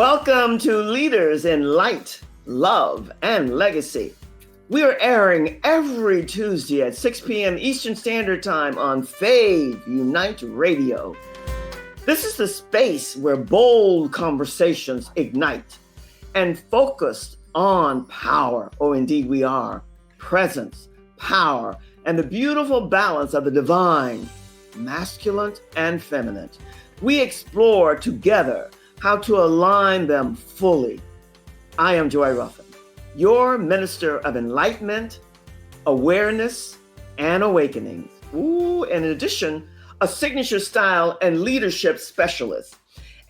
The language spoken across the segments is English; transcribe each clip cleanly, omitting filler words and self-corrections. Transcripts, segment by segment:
Welcome to Leaders in Light, Love, and Legacy. We are airing every Tuesday at 6 p.m. Eastern Standard Time on Fave Unite Radio. This is the space where bold conversations ignite and focused on power. Oh, indeed we are. Presence, power, and the beautiful balance of the divine, masculine and feminine. We explore together how to align them fully. I am Joy Ruffen, your minister of enlightenment, awareness, and awakenings. And in addition, a signature style and leadership specialist.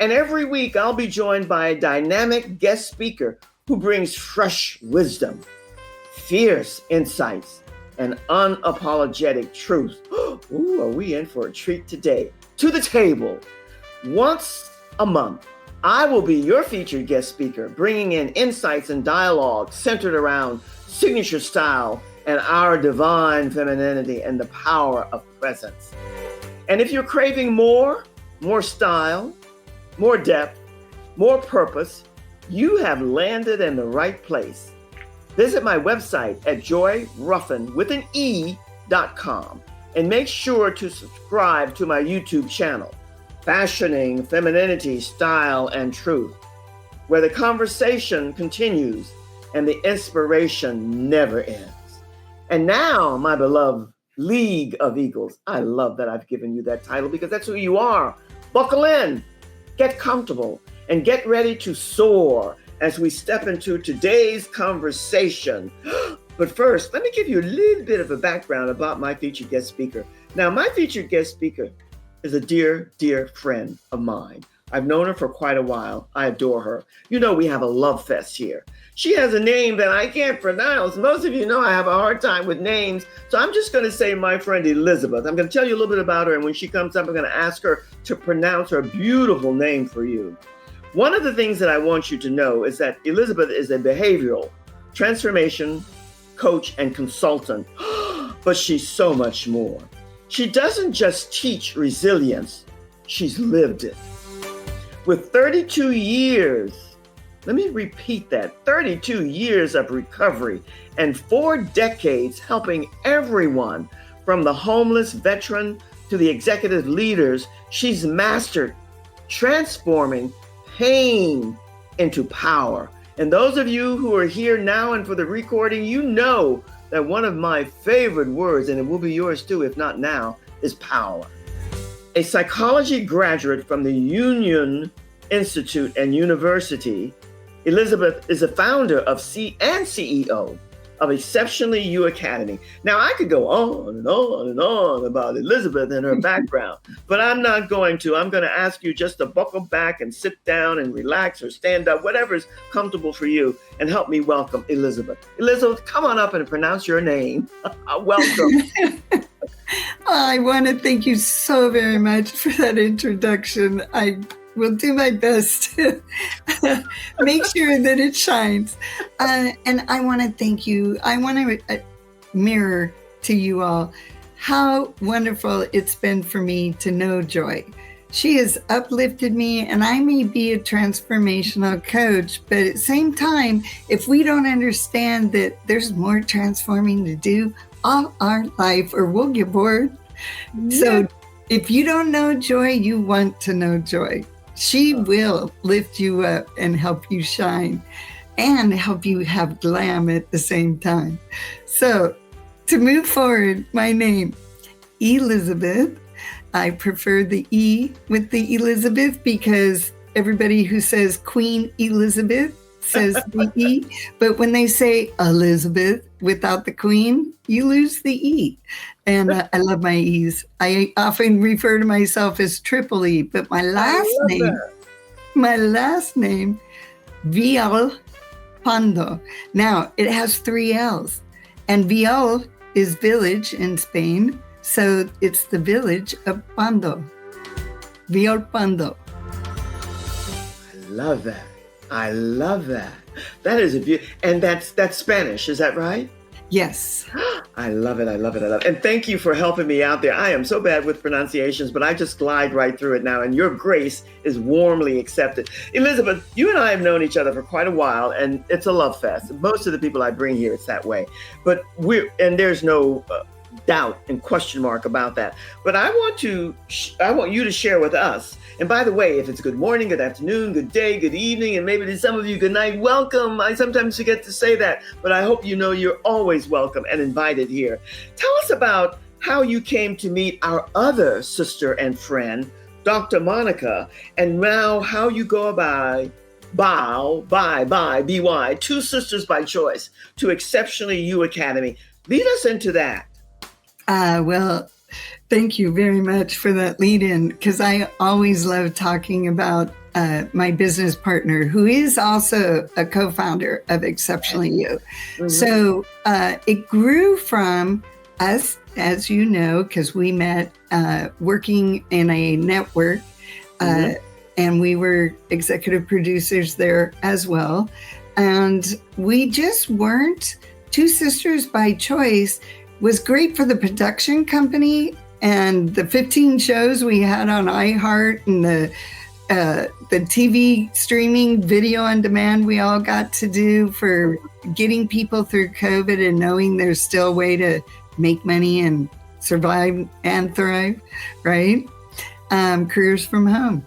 And every week I'll be joined by a dynamic guest speaker who brings fresh wisdom, fierce insights, and unapologetic truth. Are we in for a treat today? To the table. Once a month, I will be your featured guest speaker, bringing in insights and dialogue centered around signature style and our divine femininity and the power of presence. And if you're craving more style, more depth, more purpose, you have landed in the right place. Visit my website at joyruffen.com and make sure to subscribe to my YouTube channel, Fashioning Femininity, Style, and Truth, where the conversation continues and the inspiration never ends. And now, my beloved League of Eagles, I love that I've given you that title because that's who you are. Buckle in, get comfortable, and get ready to soar as we step into today's conversation. But first, let me give you a little bit of a background about my featured guest speaker. Now, my featured guest speaker is a dear, dear friend of mine. I've known her for quite a while. I adore her. You know, we have a love fest here. She has a name that I can't pronounce. Most of you know I have a hard time with names. So I'm just going to say my friend Elizabeth. I'm going to tell you a little bit about her. And when she comes up, I'm going to ask her to pronounce her beautiful name for you. One of the things that I want you to know is that Elizabeth is a behavioral transformation coach and consultant, but she's so much more. She doesn't just teach resilience, she's lived it. With 32 years, let me repeat that, 32 years of recovery and 4 decades helping everyone from the homeless veteran to the executive leaders, she's mastered transforming pain into power. And those of you who are here now and for the recording, you know that one of my favorite words, and it will be yours too, if not now, is power. A psychology graduate from the Union Institute and University, Elizabeth is a founder of and CEO of Exceptionally You Academy. Now, I could go on and on and on about Elizabeth and her background, but I'm not going to. I'm going to ask you just to buckle back and sit down and relax or stand up, whatever is comfortable for you, and help me welcome Elizabeth. Elizabeth, come on up and pronounce your name. Welcome. I want to thank you so very much for that introduction. I will do my best to make sure that it shines. And I want to thank you. I want to mirror to you all how wonderful it's been for me to know Joy. She has uplifted me, and I may be a transformational coach, but at the same time, if we don't understand that there's more transforming to do all our life, or we'll get bored. Yeah. So if you don't know Joy, you want to know Joy. She will lift you up and help you shine and help you have glam at the same time. So to move forward, my name, Elizabeth. I prefer the E with the Elizabeth because everybody who says Queen Elizabeth says the E. But when they say Elizabeth without the Queen, you lose the E. And I love my E's. I often refer to myself as Triple E, but my last name, Villapando. Now, it has 3 L's. And Vill is village in Spain. So it's the village of Pando. Villapando. I love that. That is a beautiful, and that's Spanish, is that right? Yes. I love it. I love it. I love it. And thank you for helping me out there. I am so bad with pronunciations, but I just glide right through it now. And your grace is warmly accepted. Elizabeth, you and I have known each other for quite a while, and it's a love fest. Most of the people I bring here, it's that way. But there's no doubt and question mark about that. But I want you to share with us. And by the way, if it's good morning, good afternoon, good day, good evening, and maybe to some of you, good night, welcome. I sometimes forget to say that, but I hope you know you're always welcome and invited here. Tell us about how you came to meet our other sister and friend, Dr. Monica, and now how you go about BY, Two Sisters by Choice, to Exceptionally You Academy. Lead us into that. Well, thank you very much for that lead in, because I always love talking about my business partner, who is also a co-founder of Exceptionally You. Mm-hmm. So it grew from us, as you know, because we met working in a network, and we were executive producers there as well. And we just weren't Two Sisters by Choice. Was great for the production company and the 15 shows we had on iHeart and the TV streaming video on demand we all got to do for getting people through COVID and knowing there's still a way to make money and survive and thrive, right? Careers from home.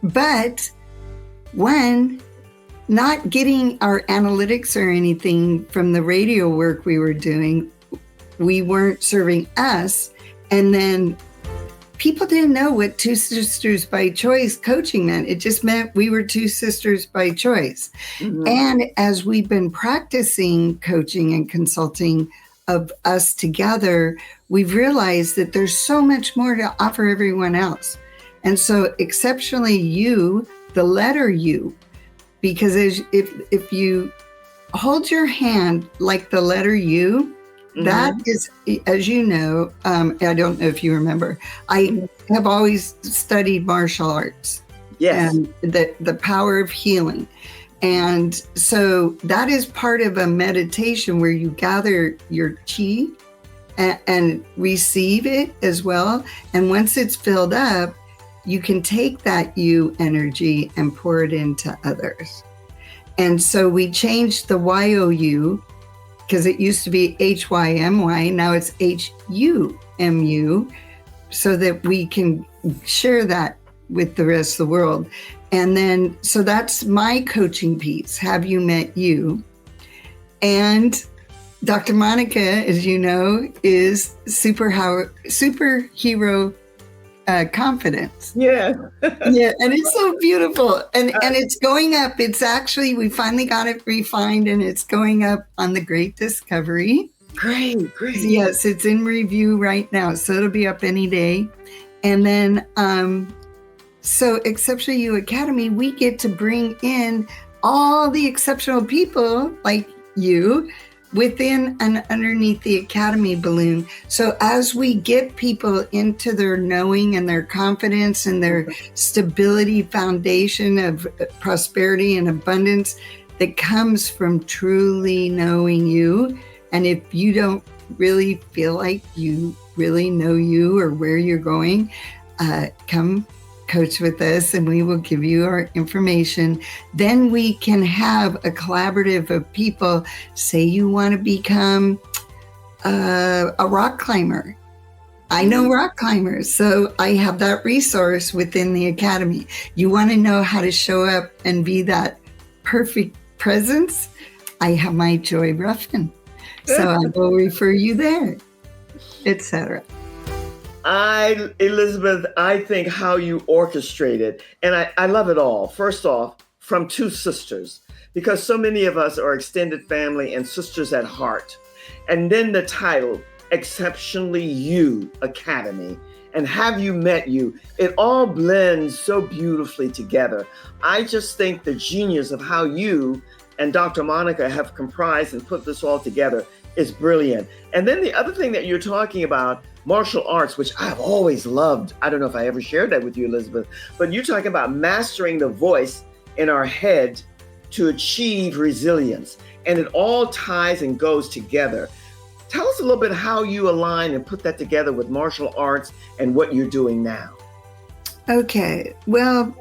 But when not getting our analytics or anything from the radio work we were doing, we weren't serving us. And then people didn't know what Two Sisters by Choice coaching meant. It just meant we were two sisters by choice. Mm-hmm. And as we've been practicing coaching and consulting of us together, we've realized that there's so much more to offer everyone else. And so Exceptionally You, the letter U, because if you hold your hand like the letter U, that is, as you know, I don't know if you remember, I have always studied martial arts. Yes. And the power of healing. And so that is part of a meditation where you gather your chi and receive it as well. And once it's filled up, you can take that you energy and pour it into others. And so we changed the YOU, because it used to be HYMY, now it's HUMU, so that we can share that with the rest of the world. And then, so that's my coaching piece, Have You Met You? And Dr. Monica, as you know, is superhero confidence. Yeah. Yeah, and it's so beautiful. And it's going up. It's actually, we finally got it refined, and it's going up on the Great Discovery. Great. Yes, it's in review right now, so it'll be up any day. And then, so Exceptionally You Academy, we get to bring in all the exceptional people like you within and underneath the Academy balloon. So as we get people into their knowing and their confidence and their stability foundation of prosperity and abundance that comes from truly knowing you, and if you don't really feel like you really know you or where you're going, come coach with us and we will give you our information. Then we can have a collaborative of people. Say you want to become a rock climber. I know rock climbers, so I have that resource within the Academy. You want to know how to show up and be that perfect presence? I have my Joy Ruffen. So I will refer you there, etc. Elizabeth, I think how you orchestrated, and I love it all. First off, from two sisters, because so many of us are extended family and sisters at heart. And then the title, Exceptionally You Academy, and Have You Met You? It all blends so beautifully together. I just think the genius of how you and Dr. Monica have comprised and put this all together is brilliant. And then the other thing that you're talking about, martial arts, which I've always loved. I don't know if I ever shared that with you, Elizabeth, but you're talking about mastering the voice in our head to achieve resilience. and it all ties and goes together. Tell us a little bit how you align and put that together with martial arts and what you're doing now. Okay. Well,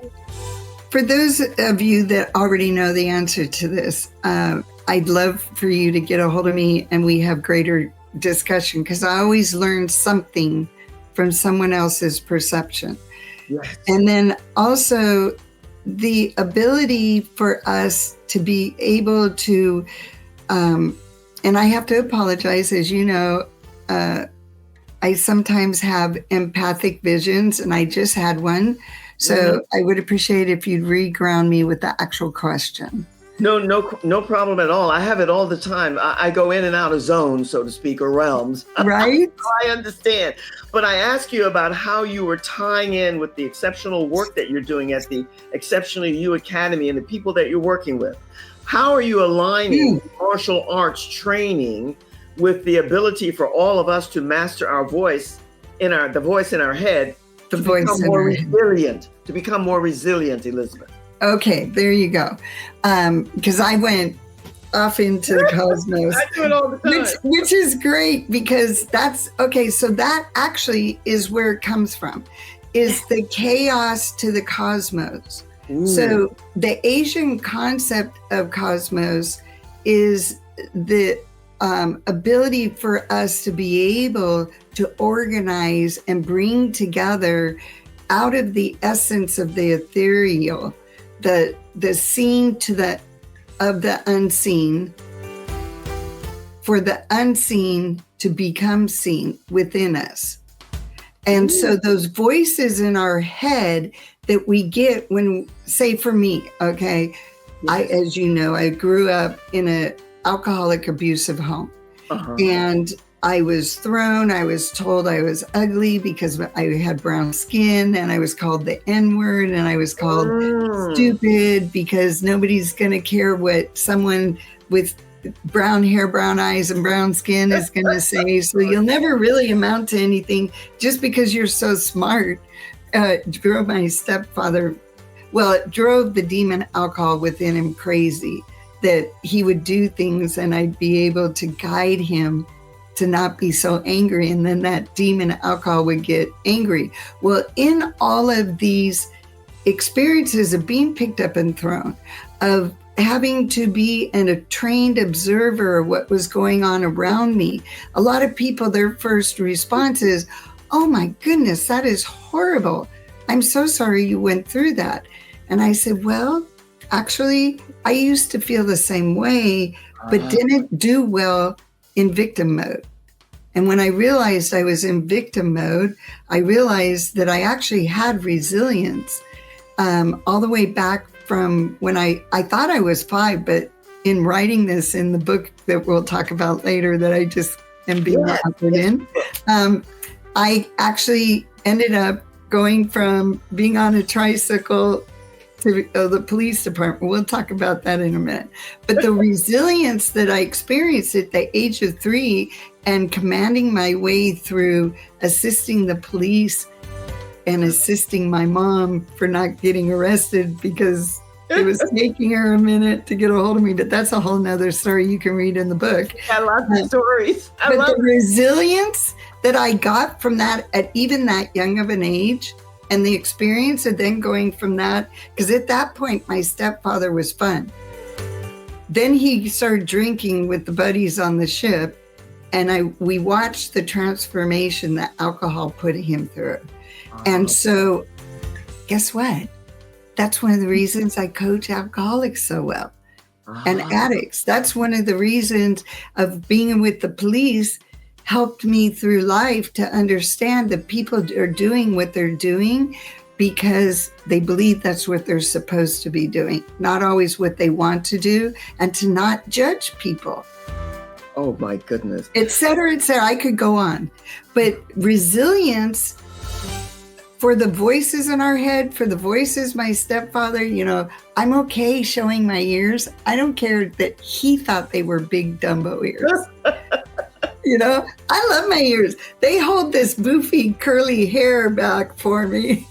for those of you that already know the answer to this, I'd love for you to get a hold of me and we have greater discussion, because I always learn something from someone else's perception. Yes. And then also the ability for us to be able to, and I have to apologize, as you know, I sometimes have empathic visions, and I just had one. So I would appreciate if you'd reground me with the actual question. No problem at all. I have it all the time. I go in and out of zones, so to speak, or realms. Right? I understand. But I ask you about how you were tying in with the exceptional work that you're doing at the Exceptionally You Academy and the people that you're working with. How are you aligning martial arts training with the ability for all of us to master our voice the voice in our head, to become more resilient, Elizabeth? Okay, there you go. Because I went off into the cosmos. I do it all the time. Which is great, because that's, okay, so that actually is where it comes from, is the chaos to the cosmos. Ooh. So the Asian concept of cosmos is the ability for us to be able to organize and bring together out of the essence of the ethereal, the seen of the unseen, for the unseen to become seen within us. And so those voices in our head that we get when, say for me, okay, as you know, I grew up in an alcoholic abusive home. And I was told I was ugly because I had brown skin, and I was called the N-word, and I was called stupid because nobody's going to care what someone with brown hair, brown eyes, and brown skin is going to say. So you'll never really amount to anything just because you're so smart. Drove my stepfather, well, it drove the demon alcohol within him crazy, that he would do things and I'd be able to guide him to not be so angry, and then that demon alcohol would get angry. Well, in all of these experiences of being picked up and thrown, of having to be a trained observer of what was going on around me, a lot of people, their first response is, "Oh my goodness, that is horrible. I'm so sorry you went through that." And I said, well, actually, I used to feel the same way, but didn't do well in victim mode. And when I realized I was in victim mode, I realized that I actually had resilience all the way back from when I thought I was 5, but in writing this in the book that we'll talk about later that I just am being offered in, I actually ended up going from being on a tricycle to the police department. We'll talk about that in a minute. But the resilience that I experienced at the age of 3 and commanding my way through assisting the police and assisting my mom for not getting arrested because it was taking her a minute to get a hold of me. But that's a whole nother story you can read in the book. I love the stories. But the resilience that I got from that at even that young of an age, and the experience of then going from that, because at that point, my stepfather was fun. Then he started drinking with the buddies on the ship, and we watched the transformation that alcohol put him through. And so, guess what? That's one of the reasons I coach alcoholics so well and addicts. That's one of the reasons of being with the police helped me through life to understand that people are doing what they're doing because they believe that's what they're supposed to be doing, not always what they want to do, and to not judge people. Oh my goodness. Et cetera, et cetera. I could go on. But resilience for the voices in our head, for the voices, my stepfather, I'm okay showing my ears. I don't care that he thought they were big Dumbo ears. I love my ears. They hold this boofy curly hair back for me.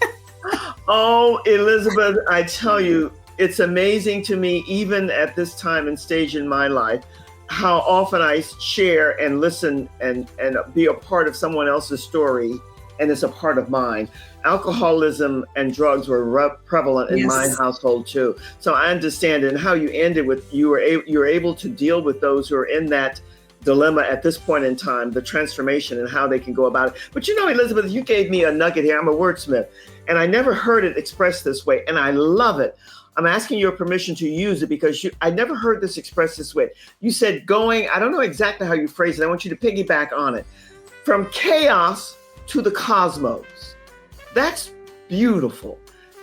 Oh, Elizabeth, I tell you, It's amazing to me, even at this time and stage in my life, how often I share and listen and be a part of someone else's story, and it's a part of mine. Alcoholism and drugs were prevalent in my household too. So I understand it. And how you ended with, you were able to deal with those who are in that dilemma at this point in time, the transformation and how they can go about it. But you know, Elizabeth, you gave me a nugget here. I'm a wordsmith, and I never heard it expressed this way, and I love it. I'm asking your permission to use it because I never heard this expressed this way. You said going, I don't know exactly how you phrased it. I want you to piggyback on it. From chaos to the cosmos. That's beautiful.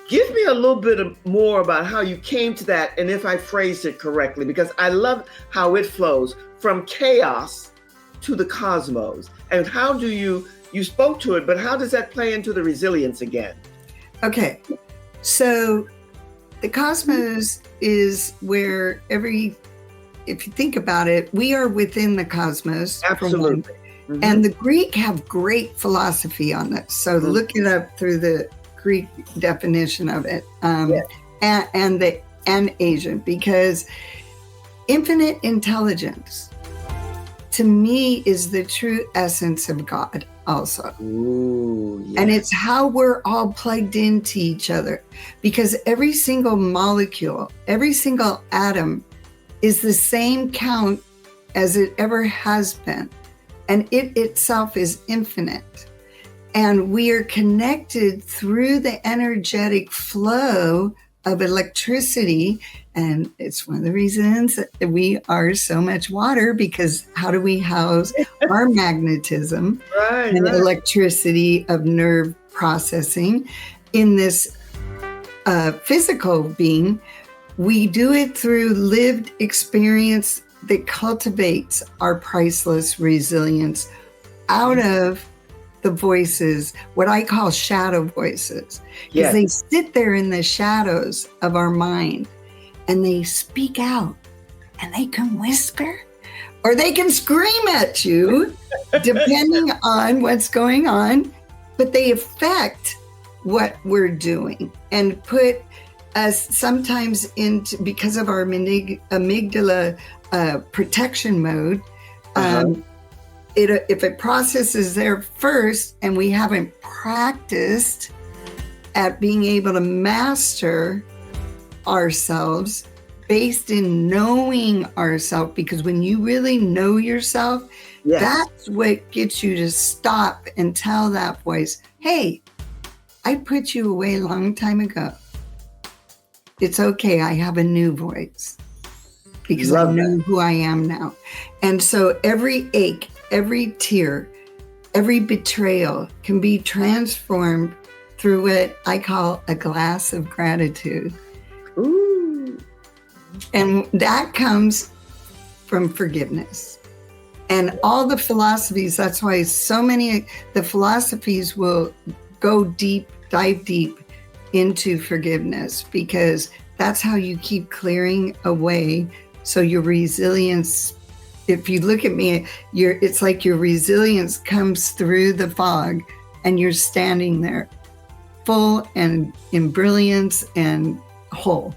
Give me a little bit more about how you came to that, and if I phrased it correctly, because I love how it flows from chaos to the cosmos. And how do you spoke to it, but how does that play into the resilience again? Okay, so the cosmos is where if you think about it, we are within the cosmos. Absolutely. Mm-hmm. And the Greek have great philosophy on this. So look it up through the Greek definition of it, and Asian, because infinite intelligence to me is the true essence of God also. Ooh, yes. And it's how we're all plugged into each other, because every single molecule, every single atom is the same count as it ever has been. And it itself is infinite. And we are connected through the energetic flow of electricity. And it's one of the reasons that we are so much water, because how do we house our magnetism and electricity of nerve processing in this physical being? We do it through lived experience that cultivates our priceless resilience out of the voices, what I call shadow voices, because they sit there in the shadows of our mind and they speak out, and they can whisper or they can scream at you depending on what's going on, but they affect what we're doing and put us sometimes into, because of our amygdala protection mode, if it processes there first and we haven't practiced at being able to master ourselves based in knowing ourselves, because when you really know yourself, that's what gets you to stop and tell that voice, hey, I put you away a long time ago. It's okay, I have a new voice. Because I know who I am now. And so every ache, every tear, every betrayal can be transformed through what I call a glass of gratitude. Ooh. And that comes from forgiveness. And all the philosophies, that's why so many, the philosophies will go deep, dive deep into forgiveness, because that's how you keep clearing away. So your resilience, if you look at me, it's like your resilience comes through the fog and you're standing there full and in brilliance and whole.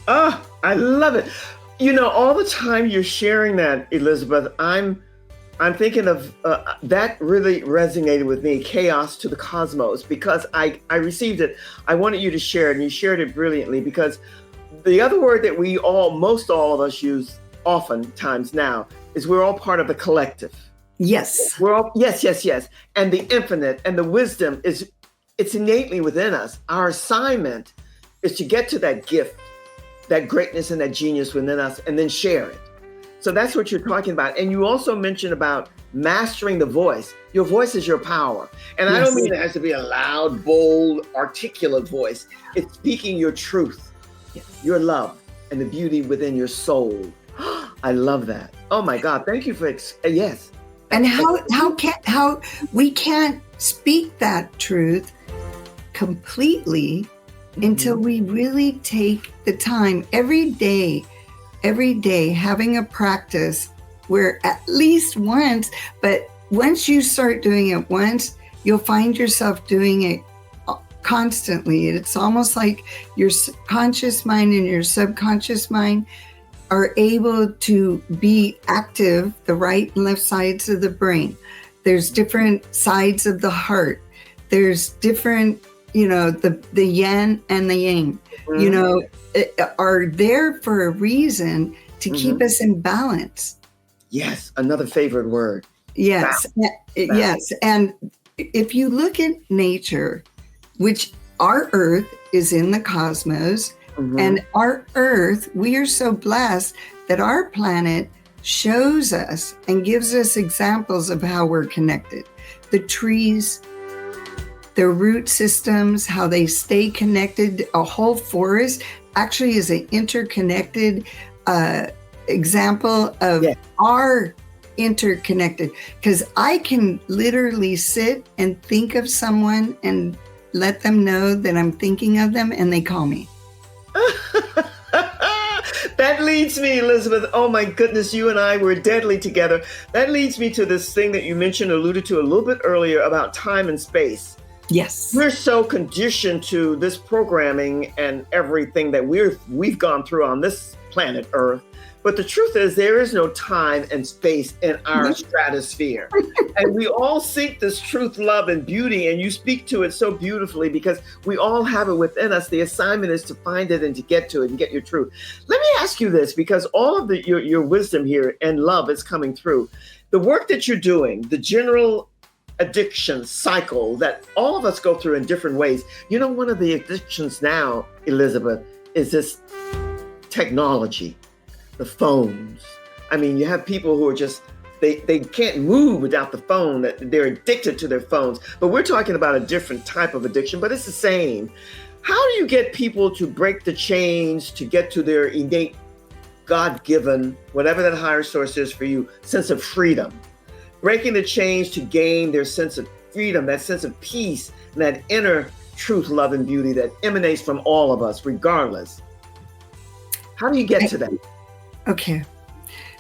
Oh, I love it. You know, all the time you're sharing that, Elizabeth, I'm thinking of that really resonated with me, chaos to the cosmos, because I received it. I wanted you to share it, and you shared it brilliantly, because the other word that most all of us use oftentimes now is we're all part of the collective. Yes. We're all, yes. And the infinite and the wisdom it's innately within us. Our assignment is to get to that gift, that greatness and that genius within us, and then share it. So that's what you're talking about. And you also mentioned about mastering the voice. Your voice is your power. And I don't mean it has to be a loud, bold, articulate voice. It's speaking your truth. Your love and the beauty within your soul. I love that. Oh my God. Thank you for, yes. And how we can't speak that truth completely until we really take the time every day, having a practice where at least once, but once you start doing it once, you'll find yourself doing it constantly. It's almost like your conscious mind and your subconscious mind are able to be active, the right and left sides of the brain. There's different sides of the heart. There's different, the yin and the yang, are there for a reason to keep us in balance. Yes, another favorite word. Yes, yes. And if you look at nature, which our Earth is in the cosmos, and our Earth, we are so blessed that our planet shows us and gives us examples of how we're connected. The trees, their root systems, how they stay connected. A whole forest actually is an interconnected example of our interconnected. Because I can literally sit and think of someone and let them know that I'm thinking of them, and they call me. That leads me, Elizabeth. Oh my goodness, you and I were deadly together. That leads me to this thing that you alluded to a little bit earlier about time and space. Yes. We're so conditioned to this programming and everything that we've gone through on this planet Earth. But the truth is, there is no time and space in our stratosphere. And we all seek this truth, love, and beauty. And you speak to it so beautifully because we all have it within us. The assignment is to find it and to get to it and get your truth. Let me ask you this, because all of your wisdom here and love is coming through. The work that you're doing, the general addiction cycle that all of us go through in different ways. One of the addictions now, Elizabeth, is this technology. The phones. I mean, you have people who are just, they can't move without the phone, that they're addicted to their phones. But we're talking about a different type of addiction, but it's the same. How do you get people to break the chains, to get to their innate, God-given, whatever that higher source is for you, sense of freedom? Breaking the chains to gain their sense of freedom, that sense of peace, and that inner truth, love, and beauty that emanates from all of us, regardless. How do you get to that? Okay.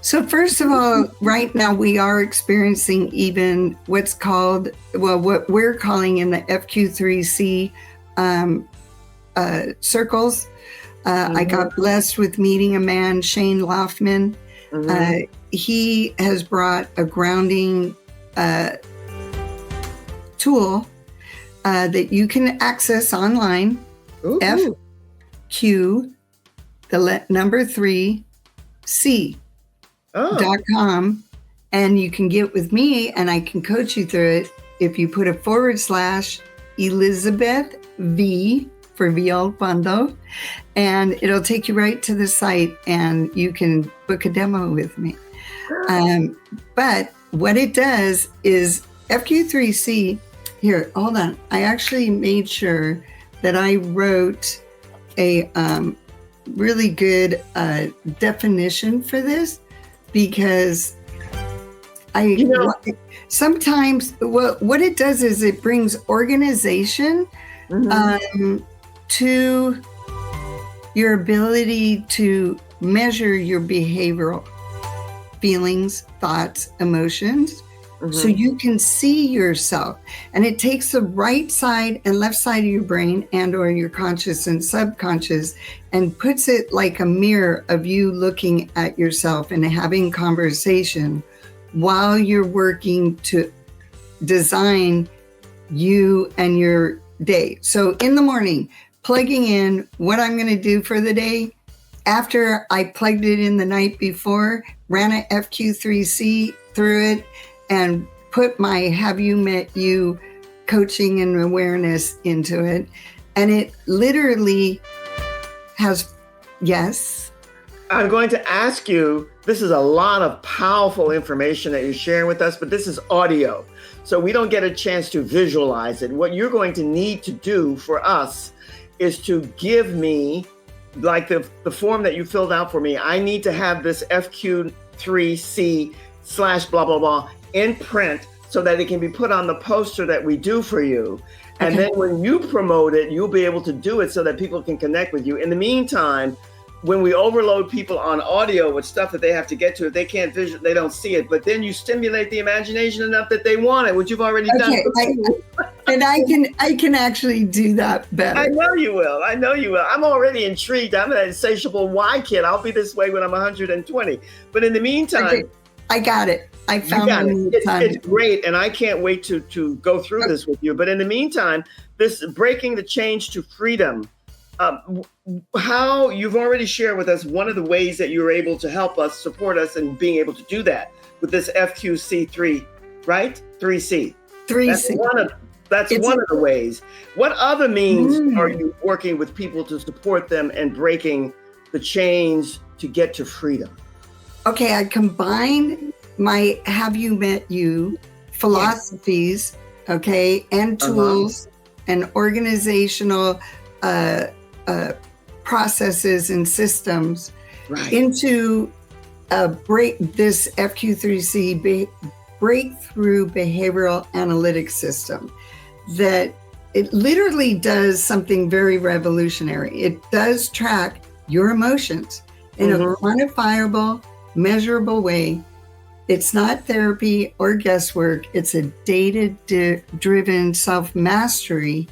So first of all, right now we are experiencing even what's called, what we're calling in the FQ3C circles. I got blessed with meeting a man, Shane Laufman. He has brought a grounding tool that you can access online. FQ, the number 3, C.com, and you can get with me and I can coach you through it if you put a / Elizabeth V for Villapando, and it'll take you right to the site and you can book a demo with me. But what it does is FQ3C, here, hold on. I actually made sure that I wrote a really good definition for this, because sometimes what it does is it brings organization to your ability to measure your behavioral feelings, thoughts, emotions, so you can see yourself. And it takes the right side and left side of your brain and or your conscious and subconscious and puts it like a mirror of you looking at yourself and having conversation while you're working to design you and your day. So in the morning, plugging in what I'm going to do for the day. After I plugged it in the night before, ran a FQ3C through it, and put my Have You Met You coaching and awareness into it. And it literally has, yes. I'm going to ask you, this is a lot of powerful information that you're sharing with us, but this is audio. So we don't get a chance to visualize it. What you're going to need to do for us is to give me, like the form that you filled out for me, I need to have this FQ3C / blah, blah, blah in print so that it can be put on the poster that we do for you. And then when you promote it, you'll be able to do it so that people can connect with you. In the meantime, when we overload people on audio with stuff that they have to get to, if they can't they don't see it, but then you stimulate the imagination enough that they want it, which you've already done. And I can actually do that better. I know you will. I know you will. I'm already intrigued. I'm an insatiable why kid. I'll be this way when I'm 120. But in the meantime, Okay, I got it. I found it. It's great, and I can't wait to go through this with you. But in the meantime, this breaking the change to freedom, how you've already shared with us one of the ways that you're able to help us, support us in being able to do that with this FQC3, right? 3C. 3C. That's one of the ways. What other means are you working with people to support them and breaking the chains to get to freedom? Okay, I combine my Have You Met You philosophies, okay, and tools and organizational processes and systems into this FQ3C breakthrough behavioral analytics system that it literally does something very revolutionary. It does track your emotions in a quantifiable, measurable way. It's not therapy or guesswork. It's a data-driven self-mastery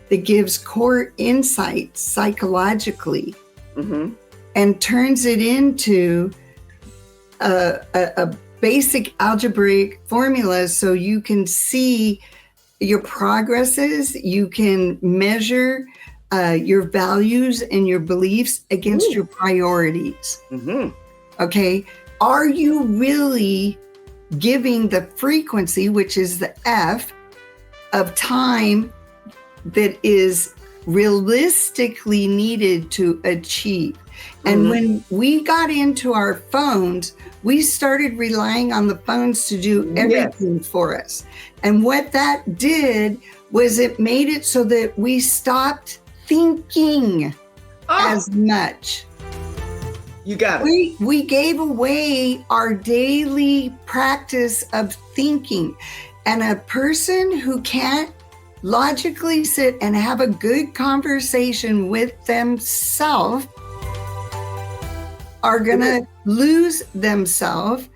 that gives core insights psychologically and turns it into a basic algebraic formula so you can see your progresses, you can measure your values and your beliefs against your priorities. Okay, are you really giving the frequency, which is the F, of time that is realistically needed to achieve? And when we got into our phones, we started relying on the phones to do everything for us. And what that did was it made it so that we stopped thinking as much. You got it. We gave away our daily practice of thinking. And a person who can't logically sit and have a good conversation with themselves are going to lose themselves,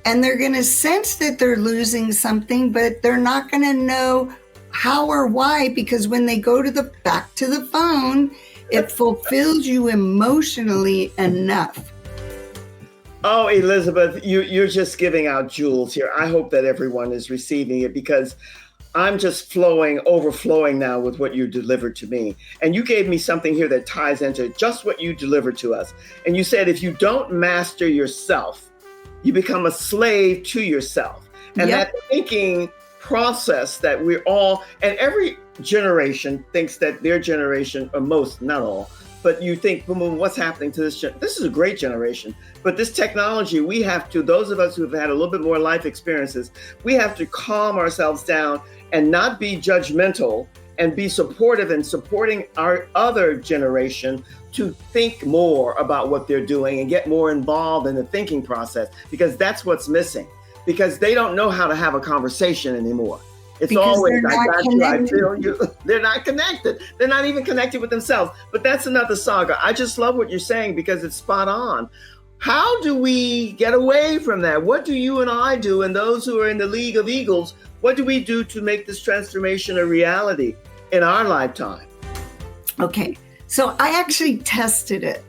and they're going to sense that they're losing something, but they're not going to know how or why, because when they go back to the phone, it fulfills you emotionally enough. Oh, Elizabeth, you're just giving out jewels here. I hope that everyone is receiving it, because I'm just overflowing now with what you delivered to me. And you gave me something here that ties into just what you delivered to us. And you said, if you don't master yourself, you become a slave to yourself. And that thinking process that we're all, and every generation thinks that their generation, or most, not all, but you think, what's happening to this? This is a great generation, but this technology, we have to, those of us who've had a little bit more life experiences, we have to calm ourselves down and not be judgmental and be supportive and supporting our other generation to think more about what they're doing and get more involved in the thinking process, because that's what's missing, because they don't know how to have a conversation anymore. It's because always, I got you, I feel you. They're not connected. They're not even connected with themselves. But that's another saga. I just love what you're saying because it's spot on. How do we get away from that? What do you and I do, and those who are in the League of Eagles, what do we do to make this transformation a reality in our lifetime? Okay, so I actually tested it.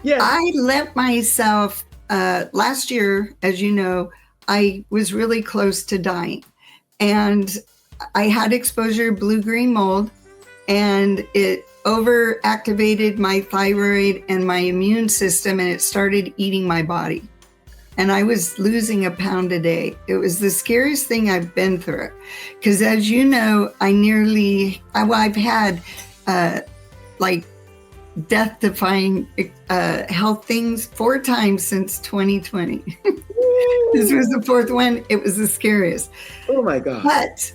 Yes. I let myself, last year, as you know, I was really close to dying. And I had exposure to blue-green mold, and it overactivated my thyroid and my immune system, and it started eating my body. And I was losing a pound a day. It was the scariest thing I've been through. Because as you know, I've had like death-defying health things 4 times since 2020. This was the 4th one. It was the scariest. Oh my God. But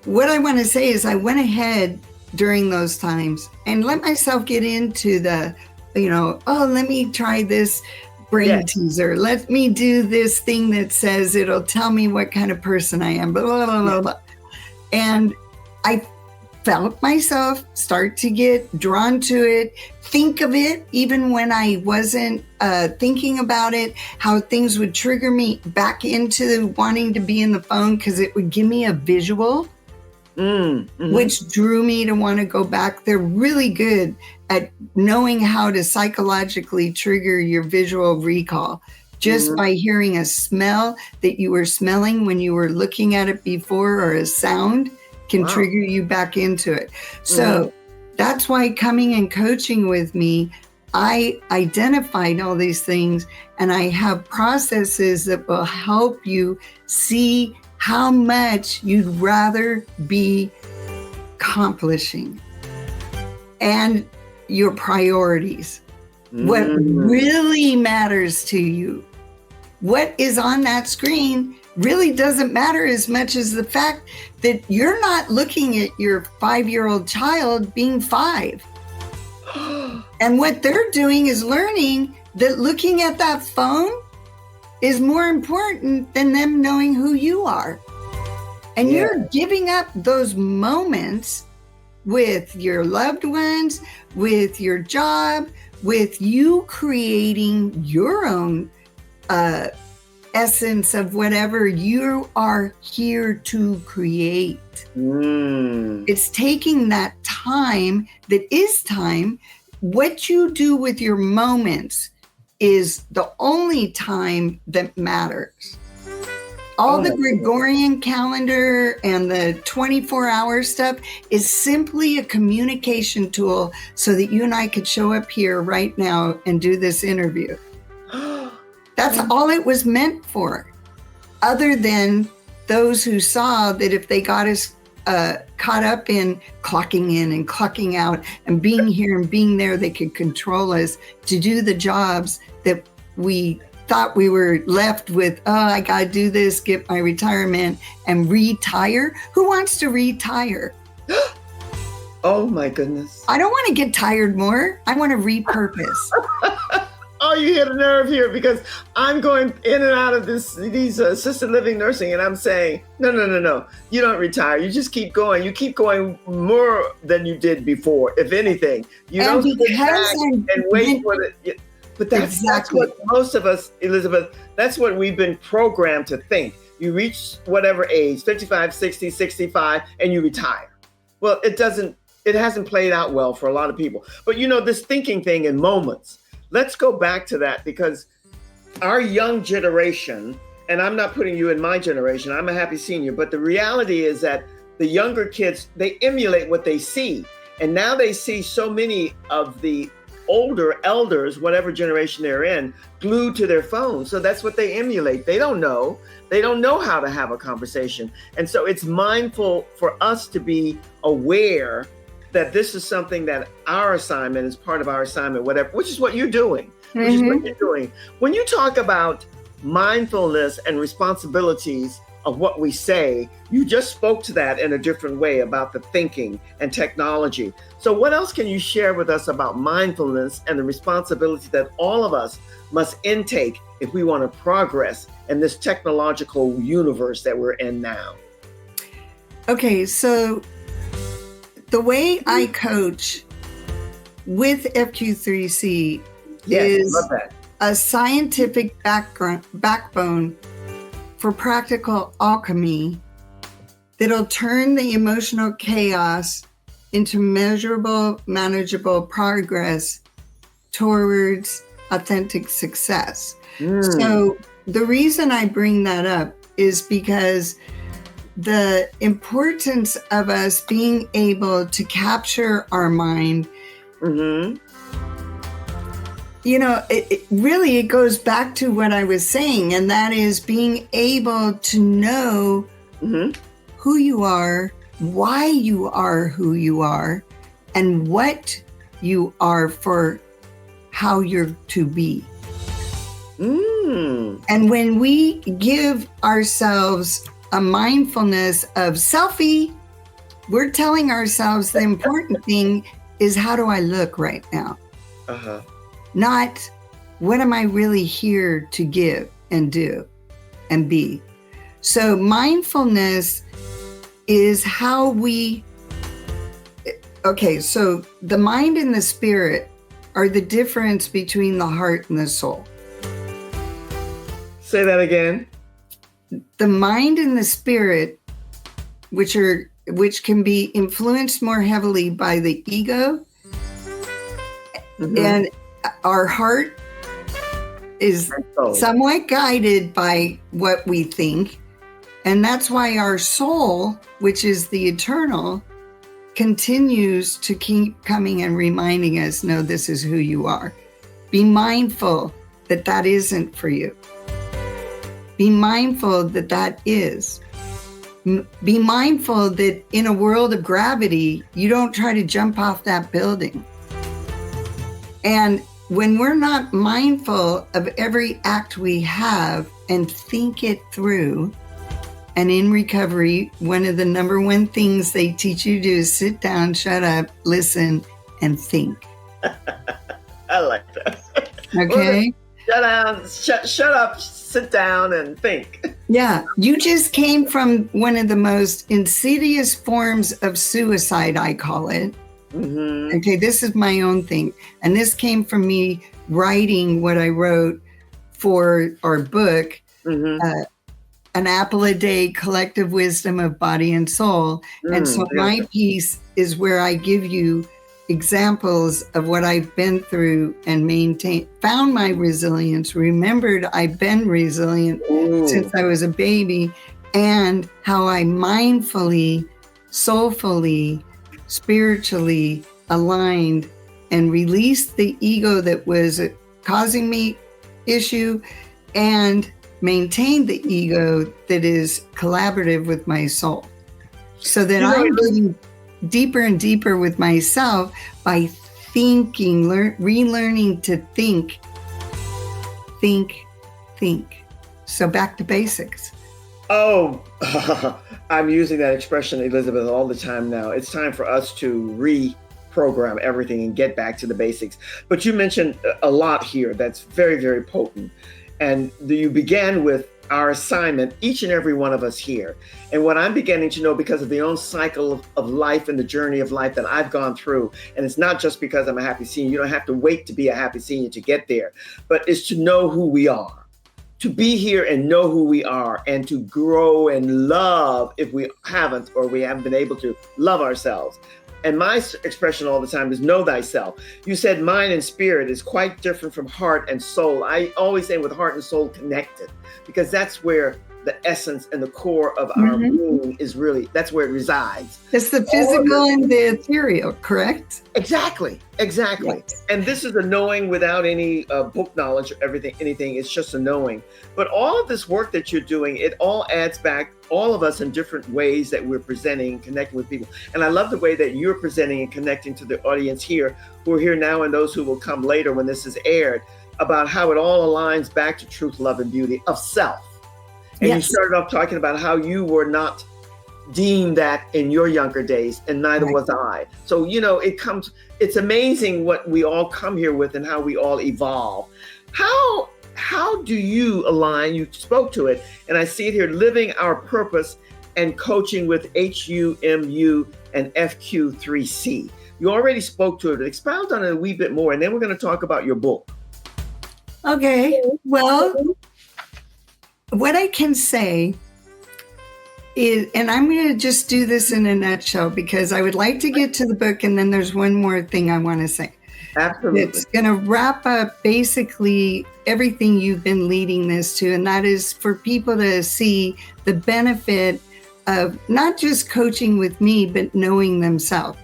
what I want to say is I went ahead during those times and let myself get into the, let me try this brain teaser. Let me do this thing that says it'll tell me what kind of person I am, blah, blah, blah, blah, blah. And I felt myself start to get drawn to it, think of it, even when I wasn't thinking about it, how things would trigger me back into wanting to be in the phone because it would give me a visual which drew me to want to go back. They're really good at knowing how to psychologically trigger your visual recall just by hearing a smell that you were smelling when you were looking at it before, or a sound can trigger you back into it. So that's why coming and coaching with me, I identified all these things, and I have processes that will help you see how much you'd rather be accomplishing and your priorities, what really matters to you. What is on that screen really doesn't matter as much as the fact that you're not looking at your 5-year-old child being 5. And what they're doing is learning that looking at that phone is more important than them knowing who you are. And you're giving up those moments with your loved ones, with your job, with you creating your own essence of whatever you are here to create. It's taking that time that is time. What you do with your moments is the only time that matters. All the Gregorian calendar and the 24-hour stuff is simply a communication tool so that you and I could show up here right now and do this interview. That's all it was meant for, other than those who saw that if they got us caught up in clocking in and clocking out and being here and being there, they could control us to do the jobs that we thought we were left with. Oh, I got to do this, get my retirement and retire. Who wants to retire? Oh my goodness. I don't want to get tired more. I want to repurpose. Oh, you hit a nerve here, because I'm going in and out of these assisted living nursing, and I'm saying, no. You don't retire. You just keep going. You keep going more than you did before. If anything, you don't sit back and wait for it. But that's what most of us, Elizabeth, that's what we've been programmed to think. You reach whatever age, 55, 60, 65, and you retire. Well, it hasn't played out well for a lot of people. But this thinking thing in moments. Let's go back to that, because our young generation, and I'm not putting you in my generation, I'm a happy senior, but the reality is that the younger kids, they emulate what they see. And now they see so many of the older elders, whatever generation they're in, glued to their phones. So that's what they emulate. They don't know. They don't know how to have a conversation. And so it's mindful for us to be aware that this is something that our assignment is part of our assignment, whatever, which is what you're doing, which is what you're doing. When you talk about mindfulness and responsibilities of what we say, you just spoke to that in a different way about the thinking and technology. So what else can you share with us about mindfulness and the responsibility that all of us must intake if we want to progress in this technological universe that we're in now? Okay, so the way I coach with FQ3C is a scientific backbone for practical alchemy that'll turn the emotional chaos into measurable, manageable progress towards authentic success. So the reason I bring that up is because the importance of us being able to capture our mind, it really goes back to what I was saying, and that is being able to know who you are, why you are who you are, and what you are for how you're to be. And when we give ourselves a mindfulness of selfie, we're telling ourselves the important thing is, how do I look right now? Not what am I really here to give and do and be. So mindfulness is how we, so the mind and the spirit are the difference between the heart and the soul. Say that again. The mind and the spirit, which are which can be influenced more heavily by the ego, and our heart is somewhat guided by what we think. And that's why our soul, which is the eternal, continues to keep coming and reminding us, no, this is who you are. Be mindful that that isn't for you. Be mindful that that is. Be mindful that in a world of gravity, you don't try to jump off that building. And when we're not mindful of every act we have and think it through, and in recovery, one of the number one things they teach you to do is sit down, shut up, listen, and think. I like that. Okay? Shut up, sit down, and think. Yeah, you just came from one of the most insidious forms of suicide, I call it. Mm-hmm. Okay, this is my own thing. And this came from me writing what I wrote for our book, An Apple a Day, Collective Wisdom of Body and Soul. And so my piece is where I give you examples of what I've been through and found my resilience, remembered I've been resilient since I was a baby, and how I mindfully, soulfully, spiritually aligned and released the ego that was causing me issue and maintained the ego that is collaborative with my soul, so that I'm getting deeper and deeper with myself by thinking, relearning to think. So back to basics. Oh, I'm using that expression, Elizabeth, all the time now. It's time for us to reprogram everything and get back to the basics. But you mentioned a lot here that's very, very potent. And you began with our assignment, each and every one of us here. And what I'm beginning to know, because of the own cycle of life and the journey of life that I've gone through, and it's not just because I'm a happy senior, you don't have to wait to be a happy senior to get there, but it's to know who we are, to be here and know who we are, and to grow and love if we haven't, or we haven't been able to love ourselves. And my expression all the time is know thyself. You said mind and spirit is quite different from heart and soul. I always say with heart and soul connected, because that's where the essence and the core of our being is really, that's where it resides. It's the physical and the ethereal, correct? Exactly. Yes. And this is a knowing without any book knowledge or anything. It's just a knowing. But all of this work that you're doing, it all adds back, all of us in different ways that we're presenting, connecting with people. And I love the way that you're presenting and connecting to the audience here, who are here now and those who will come later when this is aired, about how it all aligns back to truth, love, and beauty of self. And you started off talking about how you were not deemed that in your younger days, and neither was I. So, it's amazing what we all come here with and how we all evolve. How do you align? You spoke to it, and I see it here, living our purpose and coaching with HUMU and FQ3C. You already spoke to it. Expound on it a wee bit more, and then we're going to talk about your book. Okay, well, what I can say is, and I'm going to just do this in a nutshell because I would like to get to the book, and then there's one more thing I want to say. Absolutely. It's going to wrap up basically everything you've been leading this to, and that is for people to see the benefit of not just coaching with me, but knowing themselves.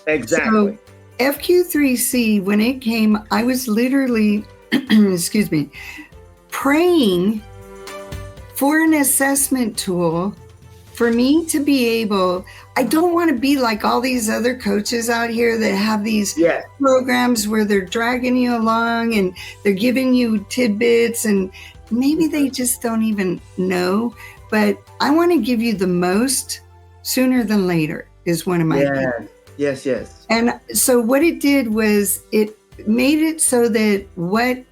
Exactly. So FQ3C, when it came, I was literally, praying for an assessment tool for me to be able, I don't want to be like all these other coaches out here that have these programs where they're dragging you along and they're giving you tidbits, and maybe they just don't even know. But I want to give you the most sooner than later is one of my things. Yes. And so what it did was it made it so that what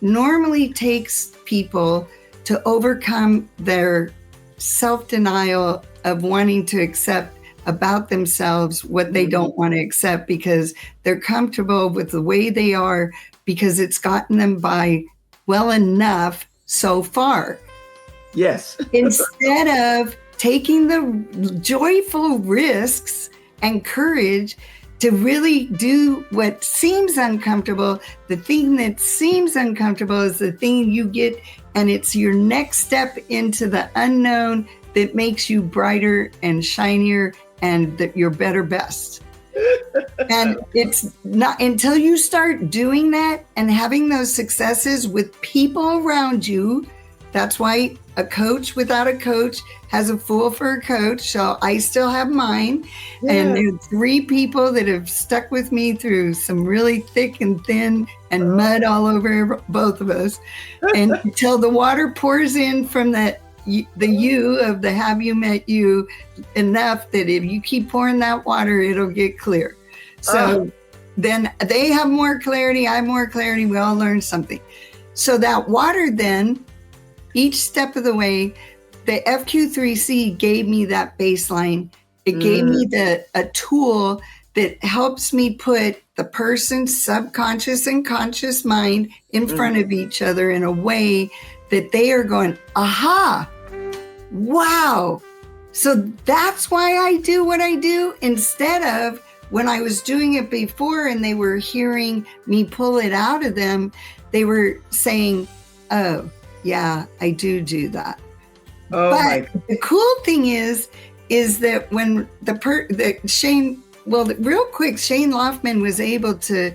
normally takes people to overcome their self-denial of wanting to accept about themselves what they don't want to accept because they're comfortable with the way they are because it's gotten them by well enough so far. Yes. Instead of taking the joyful risks and courage to really do what seems uncomfortable. The thing that seems uncomfortable is the thing you get, and it's your next step into the unknown that makes you brighter and shinier and your better best. And it's not until you start doing that and having those successes with people around you. That's why a coach without a coach has a fool for a coach. So I still have mine. Yeah. And there are 3 people that have stuck with me through some really thick and thin and mud all over both of us. And until the water pours in from the you of the have you met you enough that if you keep pouring that water, it'll get clear. So then they have more clarity, I have more clarity, we all learn something. So that water then, each step of the way, the FQ3C gave me that baseline. It gave me a tool that helps me put the person's subconscious and conscious mind in front of each other in a way that they are going, aha, wow. So that's why I do what I do, instead of when I was doing it before and they were hearing me pull it out of them, they were saying, oh, yeah, I do that. Oh, but the cool thing is that when Shane Loftman was able to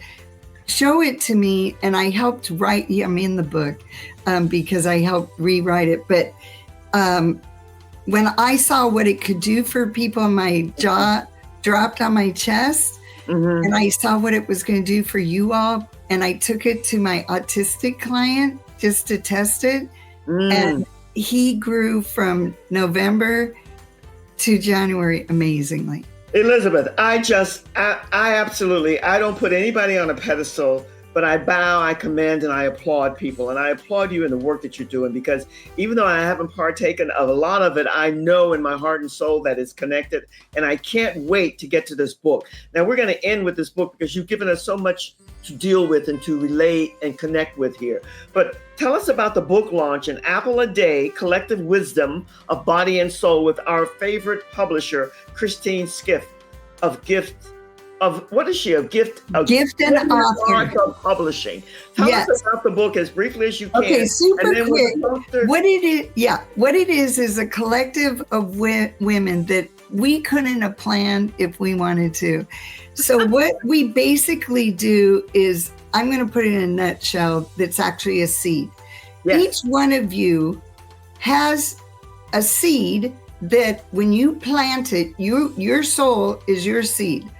show it to me, and I helped write, I'm in the book because I helped rewrite it. But when I saw what it could do for people, my jaw dropped on my chest, and I saw what it was going to do for you all. And I took it to my autistic client just to test it. And he grew from November to January amazingly. Elizabeth, I absolutely, I don't put anybody on a pedestal, but I bow, I commend, and I applaud people. And I applaud you in the work that you're doing, because even though I haven't partaken of a lot of it, I know in my heart and soul that it's connected. And I can't wait to get to this book. Now, we're going to end with this book because you've given us so much to deal with and to relate and connect with here. But tell us about the book launch, An Apple a Day, Collective Wisdom of Body and Soul, with our favorite publisher, Christine Skiff of Gift. Of what is she? Of Gift and Author of Publishing. Tell us about the book as briefly as you can. Okay, super quick. What it is a collective of women that we couldn't have planned if we wanted to. So what we basically do is, I'm going to put it in a nutshell, that's actually a seed. Yes. Each one of you has a seed that when you plant it, your soul is your seed.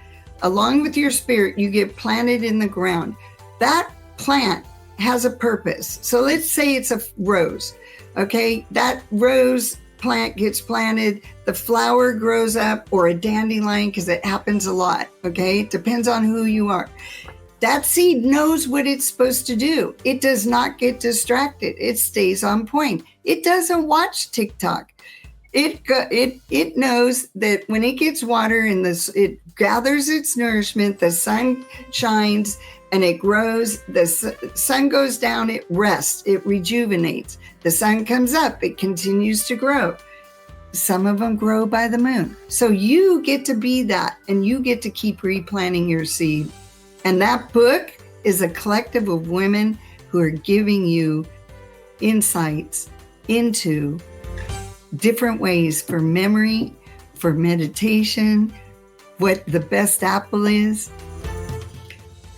Along with your spirit, you get planted in the ground. That plant has a purpose. So let's say it's a rose. Okay, that rose plant gets planted, the flower grows up, or a dandelion, because it happens a lot. Okay, it depends on who you are. That seed knows what it's supposed to do. It does not get distracted. It stays on point. It doesn't watch TikTok. It knows that when it gets water and it gathers its nourishment, the sun shines and it grows. The sun goes down, it rests, it rejuvenates. The sun comes up, it continues to grow. Some of them grow by the moon. So you get to be that, and you get to keep replanting your seed. And that book is a collective of women who are giving you insights into different ways for memory, for meditation, what the best apple is.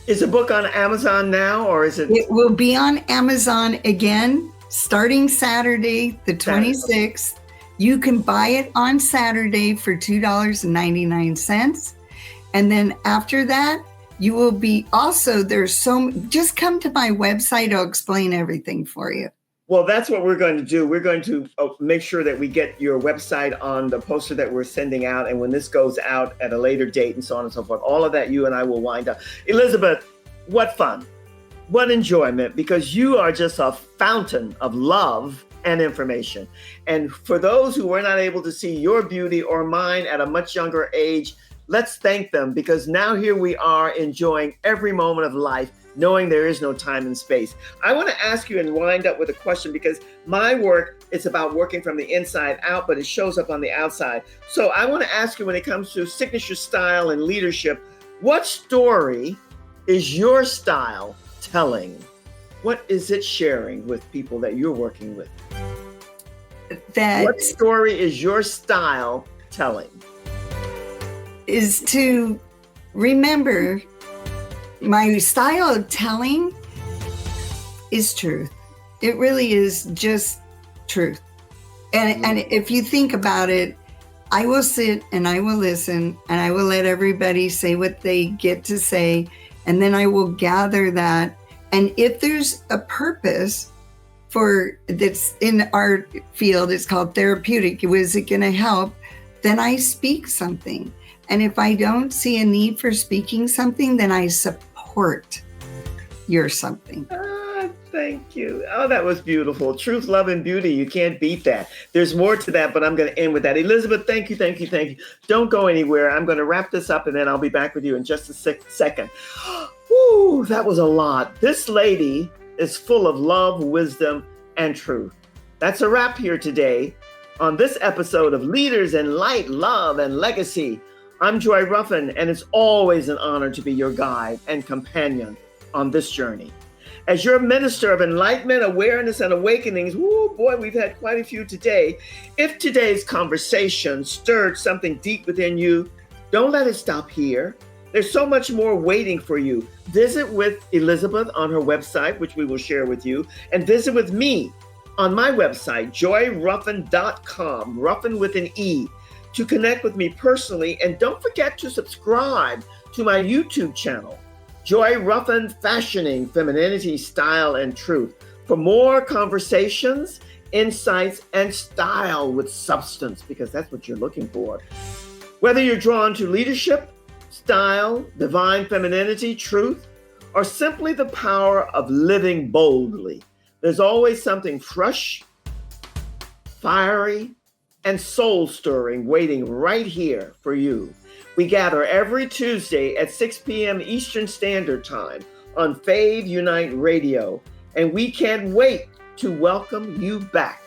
Is the book on Amazon now, or is it? It will be on Amazon again, starting Saturday, the 26th. You can buy it on Saturday for $2.99. And then after that, you will be also, just come to my website. I'll explain everything for you. Well, that's what we're going to do. We're going to make sure that we get your website on the poster that we're sending out. And when this goes out at a later date and so on and so forth, all of that you and I will wind up. Elizabeth, what fun, what enjoyment, because you are just a fountain of love and information. And for those who were not able to see your beauty or mine at a much younger age, let's thank them, because now here we are enjoying every moment of life knowing there is no time and space. I want to ask you and wind up with a question, because my work is about working from the inside out, but it shows up on the outside. So I want to ask you, when it comes to signature style and leadership, what story is your style telling? What is it sharing with people that you're working with? What story is your style telling? Is to remember, my style of telling is truth. It really is just truth. And if you think about it, I will sit and I will listen and I will let everybody say what they get to say. And then I will gather that. And if there's a purpose for that's in our field, it's called therapeutic. Was it going to help? Then I speak something. And if I don't see a need for speaking something, then I support your something. Thank you. Oh, that was beautiful. Truth, love, and beauty. You can't beat that. There's more to that, but I'm going to end with that. Elizabeth, thank you. Don't go anywhere. I'm going to wrap this up, and then I'll be back with you in just a second. Woo, that was a lot. This lady is full of love, wisdom, and truth. That's a wrap here today on this episode of Leaders in Light, Love, and Legacy. I'm Joy Ruffen, and it's always an honor to be your guide and companion on this journey. As your minister of enlightenment, awareness, and awakenings, woo, boy, we've had quite a few today. If today's conversation stirred something deep within you, don't let it stop here. There's so much more waiting for you. Visit with Elizabeth on her website, which we will share with you, and visit with me on my website, joyruffen.com, Ruffen with an E, to connect with me personally. And don't forget to subscribe to my YouTube channel, Joy Ruffen, Fashioning Femininity, Style, and Truth, for more conversations, insights, and style with substance, because that's what you're looking for. Whether you're drawn to leadership, style, divine femininity, truth, or simply the power of living boldly, there's always something fresh, fiery, and soul-stirring waiting right here for you. We gather every Tuesday at 6 p.m. Eastern Standard Time on Fave Unite Radio, and we can't wait to welcome you back.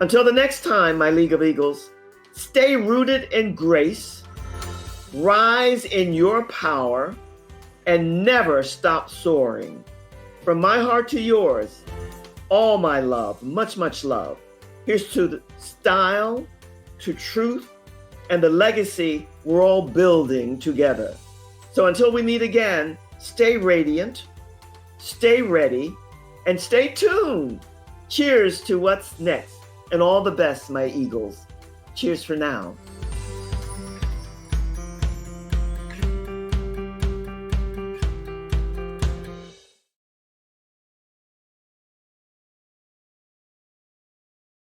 Until the next time, my League of Eagles, stay rooted in grace, rise in your power, and never stop soaring. From my heart to yours, all my love, much, much love. Here's to the style, to truth, and the legacy we're all building together. So until we meet again, stay radiant, stay ready, and stay tuned. Cheers to what's next, and all the best, my Eagles. Cheers for now.